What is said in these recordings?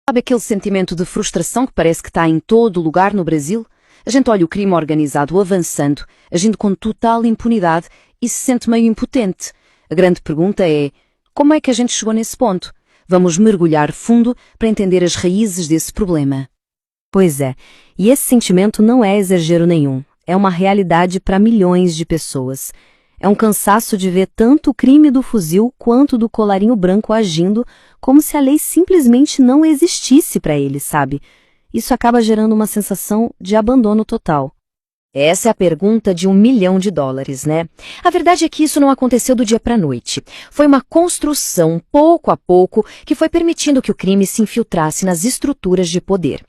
Sabe aquele sentimento de frustração que parece que está em todo lugar no Brasil? A gente olha o crime organizado avançando, agindo com total impunidade e se sente meio impotente. A grande pergunta é, como é que a gente chegou nesse ponto? Vamos mergulhar fundo para entender as raízes desse problema. Pois é, e esse sentimento não é exagero nenhum. É uma realidade para milhões de pessoas. É um cansaço de ver tanto o crime do fuzil quanto do colarinho branco agindo como se a lei simplesmente não existisse para eles, sabe? Isso acaba gerando uma sensação de abandono total. Essa é a pergunta de $1 milhão, né? A verdade é que isso não aconteceu do dia para a noite. Foi uma construção, pouco a pouco, que foi permitindo que o crime se infiltrasse nas estruturas de poder.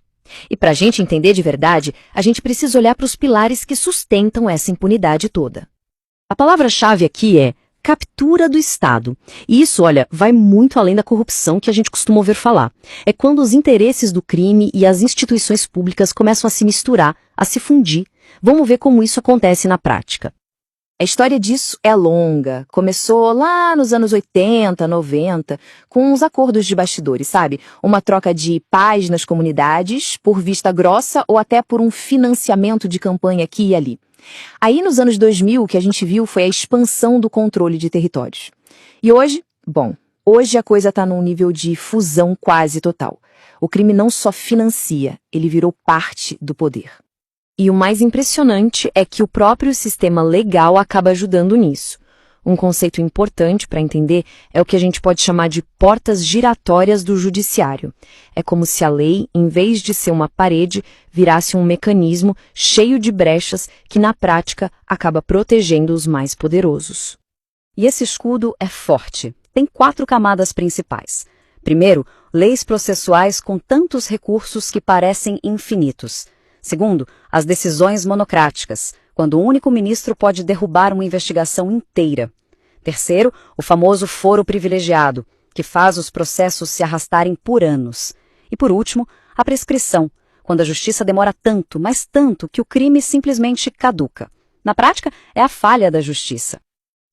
E para a gente entender de verdade, a gente precisa olhar para os pilares que sustentam essa impunidade toda. A palavra-chave aqui é captura do Estado. E isso, olha, vai muito além da corrupção que a gente costuma ouvir falar. É quando os interesses do crime e as instituições públicas começam a se misturar, a se fundir. Vamos ver como isso acontece na prática. A história disso é longa. Começou lá nos anos 80, 90, com uns acordos de bastidores, sabe? Uma troca de paz nas comunidades, por vista grossa ou até por um financiamento de campanha aqui e ali. Aí, nos anos 2000, o que a gente viu foi a expansão do controle de territórios. E hoje, hoje a coisa está num nível de fusão quase total. O crime não só financia, ele virou parte do poder. E o mais impressionante é que o próprio sistema legal acaba ajudando nisso. Um conceito importante para entender é o que a gente pode chamar de portas giratórias do judiciário. É como se a lei, em vez de ser uma parede, virasse um mecanismo cheio de brechas que, na prática, acaba protegendo os mais poderosos. E esse escudo é forte. Tem 4 camadas principais. Primeiro, leis processuais com tantos recursos que parecem infinitos. Segundo, as decisões monocráticas, quando um único ministro pode derrubar uma investigação inteira. Terceiro, o famoso foro privilegiado, que faz os processos se arrastarem por anos. E por último, a prescrição, quando a justiça demora tanto, mas tanto, que o crime simplesmente caduca. Na prática, é a falha da justiça.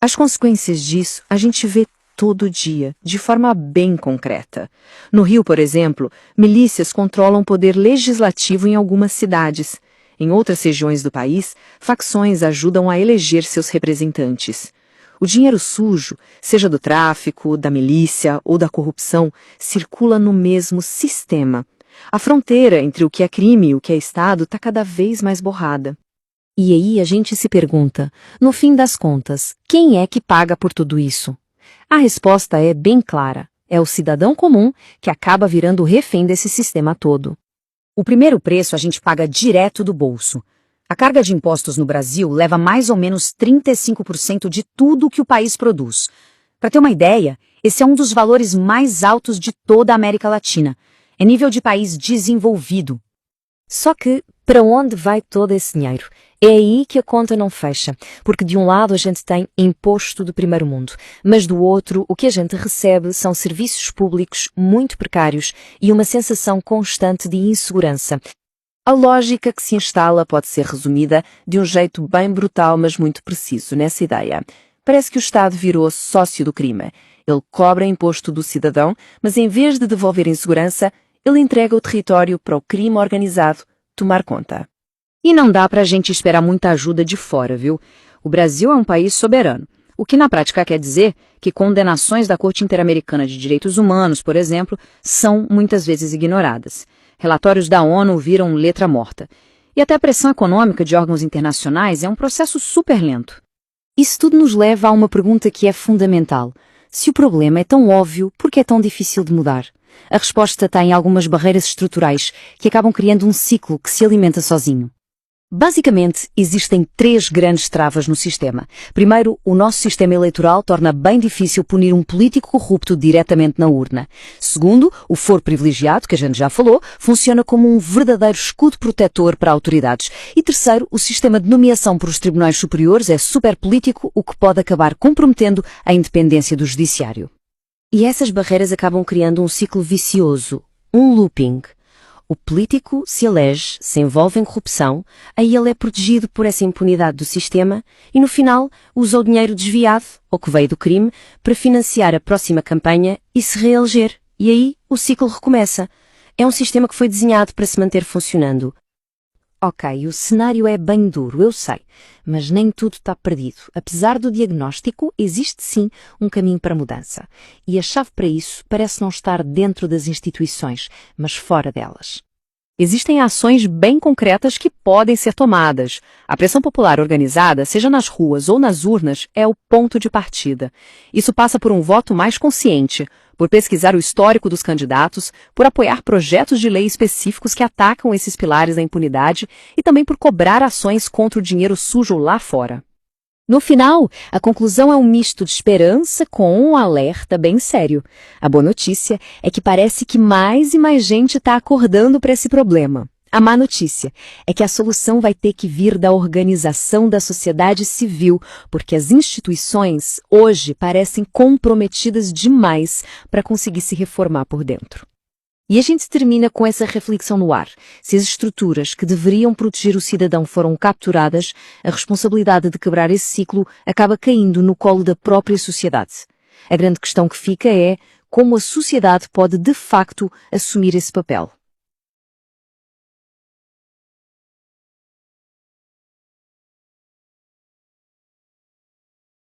As consequências disso a gente vê todo dia, de forma bem concreta. No Rio, por exemplo, milícias controlam o poder legislativo em algumas cidades. Em outras regiões do país, facções ajudam a eleger seus representantes. O dinheiro sujo, seja do tráfico, da milícia ou da corrupção, circula no mesmo sistema. A fronteira entre o que é crime e o que é Estado está cada vez mais borrada. E aí a gente se pergunta, no fim das contas, quem é que paga por tudo isso? A resposta é bem clara. É o cidadão comum que acaba virando refém desse sistema todo. O primeiro preço a gente paga direto do bolso. A carga de impostos no Brasil leva mais ou menos 35% de tudo que o país produz. Para ter uma ideia, esse é um dos valores mais altos de toda a América Latina. É nível de país desenvolvido. Só que, para onde vai todo esse dinheiro? É aí que a conta não fecha, porque de um lado a gente tem imposto do primeiro mundo, mas do outro o que a gente recebe são serviços públicos muito precários e uma sensação constante de insegurança. A lógica que se instala pode ser resumida de um jeito bem brutal, mas muito preciso nessa ideia. Parece que o Estado virou sócio do crime. Ele cobra imposto do cidadão, mas em vez de devolver em segurança, ele entrega o território para o crime organizado tomar conta. E não dá para a gente esperar muita ajuda de fora, viu? O Brasil é um país soberano, o que na prática quer dizer que condenações da Corte Interamericana de Direitos Humanos, por exemplo, são muitas vezes ignoradas. Relatórios da ONU viram letra morta. E até a pressão econômica de órgãos internacionais é um processo super lento. Isso tudo nos leva a uma pergunta que é fundamental. Se o problema é tão óbvio, por que é tão difícil de mudar? A resposta está em algumas barreiras estruturais que acabam criando um ciclo que se alimenta sozinho. Basicamente, existem 3 grandes travas no sistema. Primeiro, o nosso sistema eleitoral torna bem difícil punir um político corrupto diretamente na urna. Segundo, o foro privilegiado, que a gente já falou, funciona como um verdadeiro escudo protetor para autoridades. E terceiro, o sistema de nomeação por os tribunais superiores é super político, o que pode acabar comprometendo a independência do judiciário. E essas barreiras acabam criando um ciclo vicioso, um looping. O político se elege, se envolve em corrupção, aí ele é protegido por essa impunidade do sistema e, no final, usa o dinheiro desviado, ou que veio do crime, para financiar a próxima campanha e se reeleger. E aí o ciclo recomeça. É um sistema que foi desenhado para se manter funcionando. Ok, o cenário é bem duro, eu sei, mas nem tudo está perdido. Apesar do diagnóstico, existe sim um caminho para a mudança. E a chave para isso parece não estar dentro das instituições, mas fora delas. Existem ações bem concretas que podem ser tomadas. A pressão popular organizada, seja nas ruas ou nas urnas, é o ponto de partida. Isso passa por um voto mais consciente, por pesquisar o histórico dos candidatos, por apoiar projetos de lei específicos que atacam esses pilares da impunidade e também por cobrar ações contra o dinheiro sujo lá fora. No final, a conclusão é um misto de esperança com um alerta bem sério. A boa notícia é que parece que mais e mais gente está acordando para esse problema. A má notícia é que a solução vai ter que vir da organização da sociedade civil, porque as instituições hoje parecem comprometidas demais para conseguir se reformar por dentro. E a gente termina com essa reflexão no ar. Se as estruturas que deveriam proteger o cidadão foram capturadas, a responsabilidade de quebrar esse ciclo acaba caindo no colo da própria sociedade. A grande questão que fica é como a sociedade pode de facto assumir esse papel.